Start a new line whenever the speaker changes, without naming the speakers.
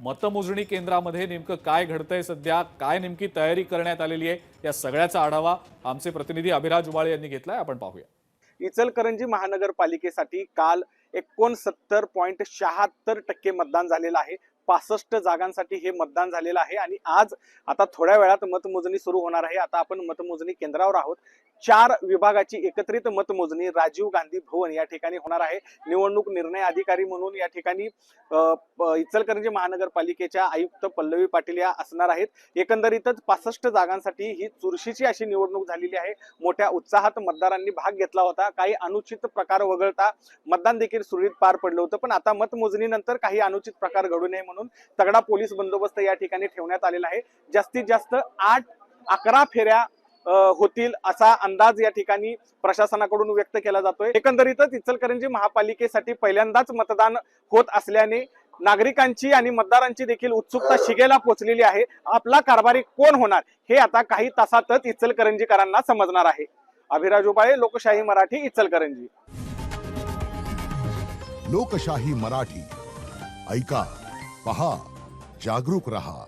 मतमोजणी केंद्रामध्ये नेमकं काय घडतंय, सध्या काय नेमकी तयारी करण्यात आलेली आहे, या सगळ्याचा आढावा आमचे प्रतिनिधी अभिराज उबाळे यांनी घेतलाय. आपण पाहूया.
इचलकरंजी महानगरपालिकेसाठी काल 69.76% मतदान झालेलं आहे. 65 जागांसाठी हे मतदान झालेलं आहे आणि आज आता थोड्या वेळात मतमोजणी सुरू होणार आहे. आता आपण मतमोजणी केंद्रावर आहोत. 4 विभागाची एकत्रित मतमोजणी राजीव गांधी भवन या ठिकाणी होणार आहे. निवडणूक निर्णय अधिकारी म्हणून या ठिकाणी इचलकरंजी महानगरपालिकेच्या आयुक्त पल्लवी पाटील या असणार आहेत. एकंदरीतच 65 जागांसाठी ही चुरशीची अशी निवडणूक झालेली आहे. मोठ्या उत्साहात मतदारांनी भाग घेतला होता. काही अनुचित प्रकार वगळता मतदान देखील सुरळीत पार पडलं होतं. पण आता मतमोजणीनंतर काही अनुचित प्रकार घडू नये म्हणून तगडा पोलीस बंदोबस्त या ठिकाणी ठेवण्यात आलेला आहे. जास्तीत जास्त 8-11 फेऱ्या होतील असा अंदाज या ठिकाणी प्रशासनाकडून व्यक्त केला जातोय. एकंदरीतच इचलकरंजी महापालिकेसाठी पहिल्यांदाच मतदान होत असल्याने नागरिकांची आणि मतदारांची देखील उत्सुकता शिगेला पोहोचलेली आहे. आपला कारभारी कोण होणार हे आता काही तासातच इचलकरंजीकरांना समजणार आहे. अभिराज उबाळे, लोकशाही मराठी, इचलकरंजी.
लोकशाही मराठी ऐका, पहा, जागरूक रहा.